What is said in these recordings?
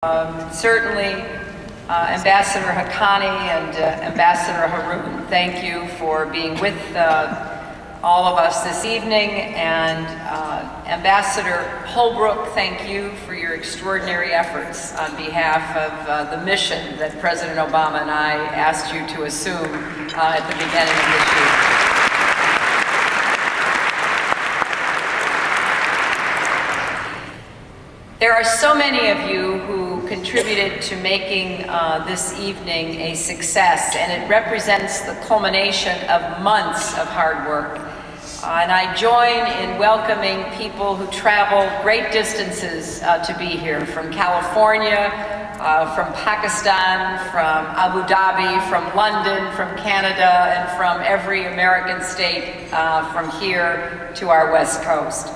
Certainly, Ambassador Haqqani and Ambassador Haroon, thank you for being with all of us this evening. And Ambassador Holbrooke, thank you for your extraordinary efforts on behalf of the mission that President Obama and I asked you to assume at the beginning of this year. There are so many of you who contributed to making this evening a success, and it represents the culmination of months of hard work. And I join in welcoming people who traveled great distances to be here, from California, from Pakistan, from Abu Dhabi, from London, from Canada, and from every American state from here to our West Coast.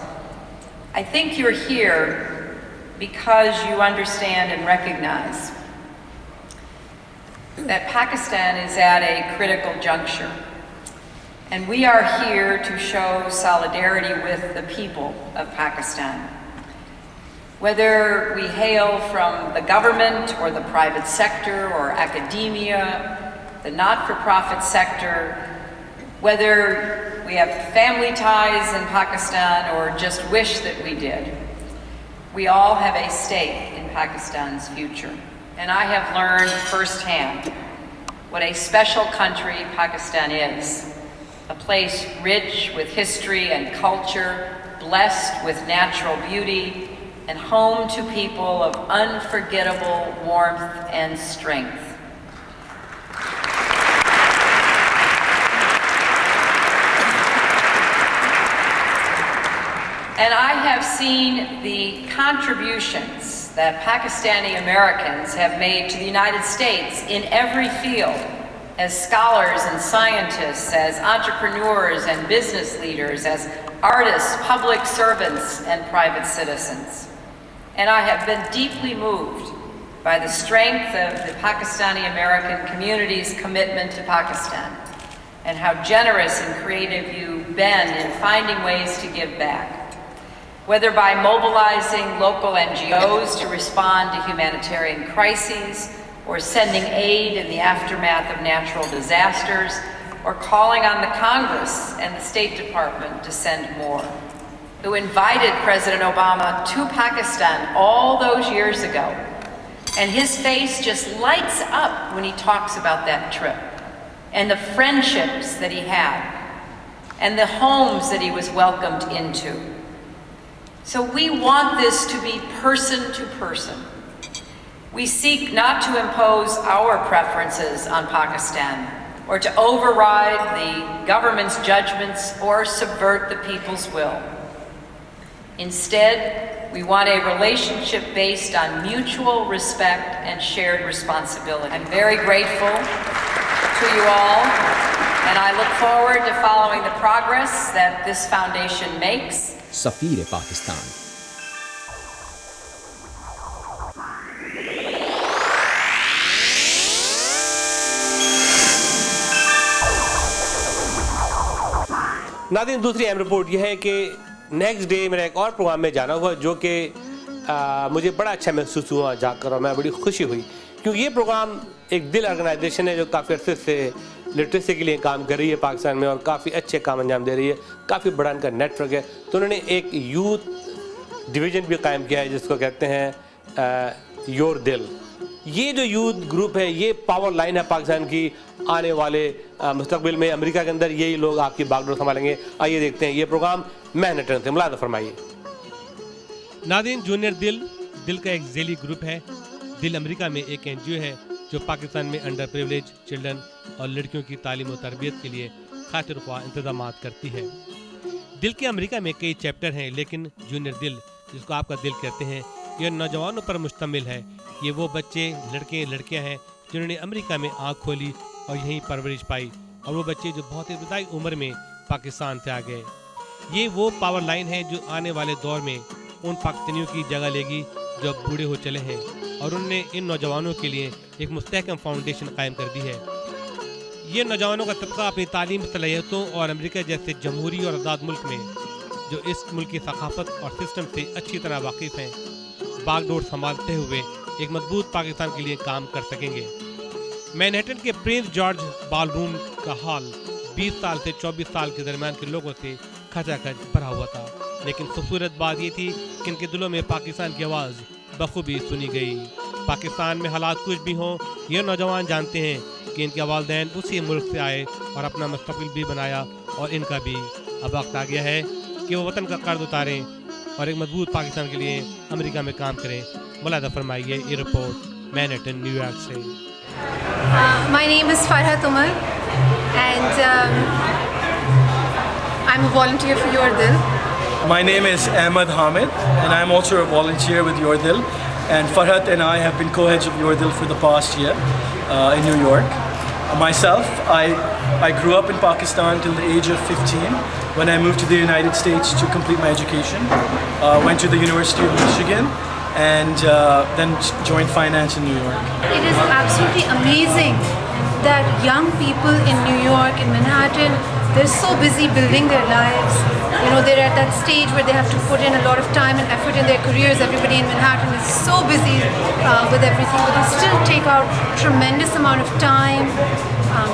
I think you're here because you understand and recognize that Pakistan is at a critical juncture. And we are here to show solidarity with the people of Pakistan. Whether we hail from the government or the private sector or academia, the not-for-profit sector, whether we have family ties in Pakistan or just wish that we did, we all have a stake in Pakistan's future. And I have learned firsthand what a special country Pakistan is. A place rich with history and culture, blessed with natural beauty, and home to people of unforgettable warmth and strength. And I have seen the contributions that Pakistani Americans have made to the United States in every field, as scholars and scientists, as entrepreneurs and business leaders, as artists, public servants, and private citizens. And I have been deeply moved by the strength of the Pakistani American community's commitment to Pakistan, and how generous and creative you've been in finding ways to give back. Whether by mobilizing local NGOs to respond to humanitarian crises, or sending aid in the aftermath of natural disasters, or calling on the Congress and the State Department to send more. Who invited President Obama to Pakistan all those years ago, and his face just lights up when he talks about that trip, and the friendships that he had, and the homes that he was welcomed into. So we want this to be person to person. We seek not to impose our preferences on Pakistan, or to override the government's judgments or subvert the people's will. Instead, we want a relationship based on mutual respect and shared responsibility. I'm very grateful to you all, and I look forward to following the progress that this foundation makes. सफीर Pakistan. नाज़रीन, दूसरी अहम report यह है कि next day मेरा एक और programme में जाना हुआ, जो कि मुझे बड़ा अच्छा महसूस हुआ जाकर, और मैं बड़ी खुशी हुई, क्योंकि ये प्रोग्राम एक दिल ऑर्गेनाइजेशन है जो काफ़ी अरसे से लिटरेसी के लिए काम कर रही है पाकिस्तान में, और काफ़ी अच्छे काम अंजाम दे रही है, काफ़ी बड़ा इनका नेटवर्क है। तो उन्होंने एक यूथ डिवीज़न भी कायम किया है जिसको कहते हैं योर दिल। ये जो यूथ ग्रुप है, ये पावर लाइन है पाकिस्तान की। आने वाले मुस्तकबिल में अमेरिका के अंदर यही लोग आपकी बागडोर संभालेंगे। आइए देखते हैं ये प्रोग्राम मैनहट्टन से। मुलाज़ा फरमाइए। नाज़रीन, जूनियर दिल का एक ज़ेली ग्रुप है। दिल अमेरिका में एक NGO है जो पाकिस्तान में अंडर प्रिविलेज चिल्ड्रन और लड़कियों की तालीम और तरबियत के लिए खातिर ख्वाह इंतजामात करती है। दिल के अमेरिका में कई चैप्टर हैं, लेकिन जूनियर दिल, जिसको आपका दिल कहते हैं, यह नौजवानों पर मुश्तमिल है। ये वो बच्चे, लड़के लड़कियां हैं जिन्होंने अमेरिका में आँख खोली और यहीं परवरिश पाई, और वो बच्चे जो बहुत इब्तदाई उम्र में पाकिस्तान से आ गए। ये वो पावर लाइन है जो आने वाले दौर में उन पाकिस्तानियों की जगह लेगी जो अब बूढ़े हो चले हैं, और उन्होंने इन नौजवानों के लिए एक मुस्तहकम फाउंडेशन कायम कर दी है। ये नौजवानों का तबका अपनी तालीम, सलाहियतों और अमेरिका जैसे जमहूरी और आज़ाद मुल्क में, जो इस मुल्क की सकाफत और सिस्टम से अच्छी तरह वाकिफ़ हैं, बागडोर संभालते हुए ایک مضبوط پاکستان کے لیے کام کر سکیں گے۔ مینہٹن کے پرنس جارج بال روم کا ہال 20 سال سے 24 سال کے درمیان کے لوگوں سے کھچا کھچ بھرا ہوا تھا، لیکن خوبصورت بات یہ تھی کہ ان کے دلوں میں پاکستان کی آواز بخوبی سنی گئی۔ پاکستان میں حالات کچھ بھی ہوں، یہ نوجوان جانتے ہیں کہ ان کے والدین اسی ملک سے آئے اور اپنا مستقبل بھی بنایا، اور ان کا بھی اب وقت آ گیا ہے کہ وہ وطن کا قرض اتاریں اور ایک مضبوط پاکستان کے لیے امریکہ میں کام کریں۔ ملاحظہ فرمائیے یہ رپورٹ مینہٹن نیو یارک سے۔ My name is Farhat Umar and I'm a volunteer for Your Dil. My name is Ahmed Hamid and I'm also a volunteer with Your Dil, and Farhat and I have been co-heads of Your Dil for the past year in New York. Myself, I grew up in Pakistan till the age of 15 when I moved to the United States to complete my education. Went to the University of Michigan and then joined finance in New York. It is absolutely amazing that young people in New York, in Manhattan, they're so busy building their lives. You know, they're at that stage where they have to put in a lot of time and effort in their careers. Everybody in Manhattan is so busy with everything, but they still take out tremendous amount of time.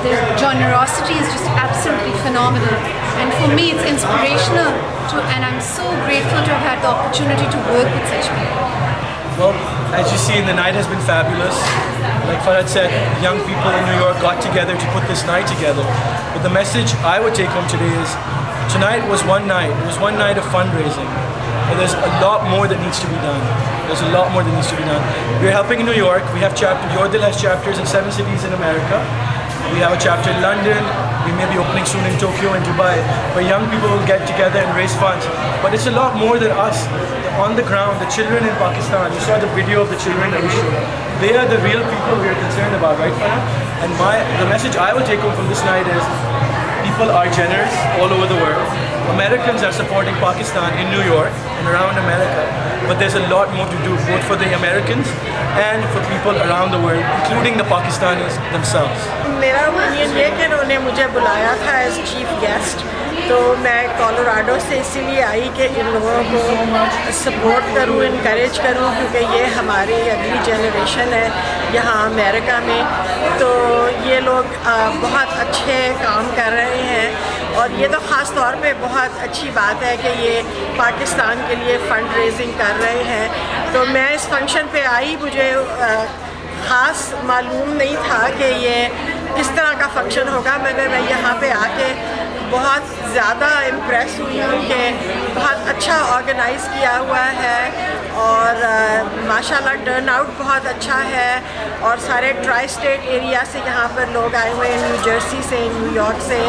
Their generosity is just absolutely phenomenal. And for me, it's inspirational and I'm so grateful to have had the opportunity to work with such people. Well, as you see, the night has been fabulous. Like Farhat said, young people in New York got together to put this night together. But the message I would take home today is, tonight was one night. It was one night of fundraising. But there's a lot more that needs to be done. There's a lot more that needs to be done. We're helping in New York. We have chapters. Your Dil has chapters in 7 cities in America. We have a chapter in London. We may be opening soon in Tokyo and Dubai, where young people will get together and raise funds. But it's a lot more than us. On the ground, the children in Pakistan, you saw the video of the children that we showed. They are the real people we are concerned about, right, Farah? And the message I will take home from this night is, people are generous all over the world. Americans are supporting Pakistan in New York and around America. But there's a lot more to do, both for the Americans and for people around the world, including the Pakistanis themselves. میرا opinion یہ کہ انہوں نے مجھے بلایا تھا as chief guest, تو میں کولوراڈو سے اسی لیے آئی کہ ان لوگوں کو سپورٹ کروں، انکریج کروں، کیونکہ یہ ہماری اگلی جنریشن ہے یہاں امریکہ میں۔ تو یہ لوگ بہت اچھے کام کر رہے ہیں، اور یہ تو خاص طور پہ بہت اچھی بات ہے کہ یہ پاکستان کے لیے فنڈ ریزنگ کر رہے ہیں۔ تو میں اس فنکشن پہ آئی، مجھے خاص معلوم نہیں تھا کہ یہ کس طرح کا فنکشن ہوگا، مگر میں یہاں پہ آ کے بہت زیادہ امپریس ہوئی ہوں کہ بہت اچھا آرگنائز کیا ہوا ہے، اور ماشاءاللہ ٹرن آؤٹ بہت اچھا ہے، اور سارے ٹرائی اسٹیٹ ایریا سے یہاں پر لوگ آئے ہوئے ہیں، نیو جرسی سے، نیو یارک سے۔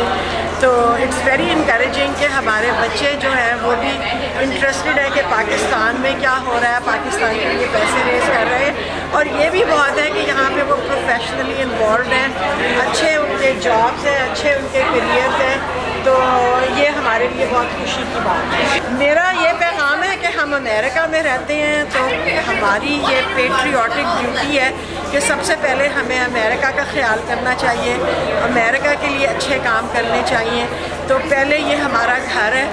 تو اٹس ویری انکریجنگ کہ ہمارے بچے جو ہیں وہ بھی انٹرسٹڈ ہے کہ پاکستان میں کیا ہو رہا ہے، پاکستان کے لیے پیسے ریز کر رہے ہیں، اور یہ بھی بہت ہے کہ یہاں پہ وہ پروفیشنلی انوالوڈ ہیں، اچھے ان کے جابس ہیں، اچھے ان کے کیریئرز ہیں۔ تو یہ ہمارے لیے بہت خوشی کی بات ہے۔ میرا یہ پیغام ہے کہ ہم امریکہ میں رہتے ہیں، تو ہماری یہ پیٹریوٹک ڈیوٹی ہے کہ سب سے پہلے ہمیں امریکہ کا خیال کرنا چاہیے، امریکہ کے لیے اچھے کام کرنے چاہیے۔ تو پہلے یہ ہمارا گھر ہے،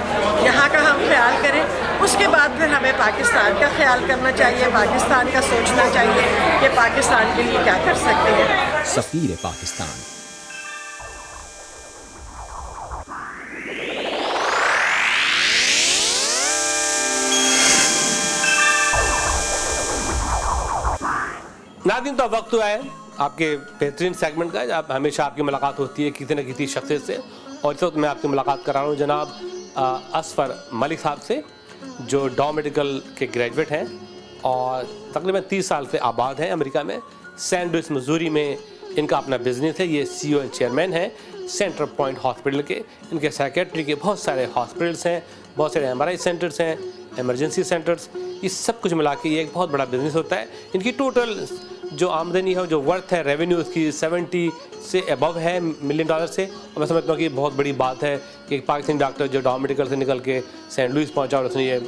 یہاں کا ہم خیال کریں، اس کے بعد پھر ہمیں پاکستان کا خیال کرنا چاہیے، پاکستان کا سوچنا چاہیے کہ پاکستان کے لیے کیا کر سکتے ہیں۔ سفیر پاکستان۔ ناظرین، تو وقت ہوا ہے آپ کے بہترین سیگمنٹ کا، جب ہمیشہ آپ کی ملاقات ہوتی ہے کسی نہ کسی شخصیت سے، اور اس وقت میں آپ کی ملاقات کرا رہا ہوں جناب اصفر ملک صاحب سے، جو ڈاؤ میڈیکل کے گریجویٹ ہیں اور تقریباً 30 سال سے آباد ہیں امریکہ میں۔ سینٹ لوئس مزوری میں ان کا اپنا بزنس ہے، یہ سی او اینڈ چیئرمین ہیں سینٹر پوائنٹ ہاسپٹل کے۔ ان کے سیکریٹری کے بہت سارے ہاسپٹلس ہیں، بہت سارے ایم آر آئی سینٹرس ہیں، ایمرجنسی سینٹرس، یہ سب کچھ ملا کے یہ ایک بہت بڑا بزنس ہوتا ہے۔ ان کی ٹوٹل جو آمدنی ہے، جو ورتھ ہے، ریونیو اس کی 70 سے ابو ہے ملین ڈالر سے، اور میں سمجھتا ہوں کہ یہ بہت بڑی بات ہے کہ ایک پاکستانی ڈاکٹر جو ڈاؤ میڈیکل سے نکل کے سینٹ لوئس پہنچا اور اس نے یہ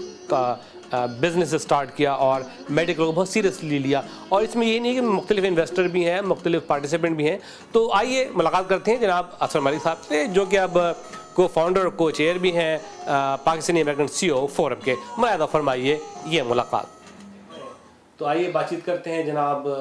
بزنس اسٹارٹ کیا اور میڈیکل کو بہت سیریسلی لیا۔ اور اس میں یہ نہیں ہے کہ مختلف انویسٹر بھی ہیں، مختلف پارٹیسپینٹ بھی ہیں۔ تو آئیے ملاقات کرتے ہیں جناب اصفر ملک صاحب سے، جو کہ اب کو فاؤنڈر اور کو چیئر بھی ہیں پاکستانی امریکن سی او فورم کے۔ ملاحظہ فرمائیے یہ ملاقات۔ तो आइए बातचीत करते हैं जनाब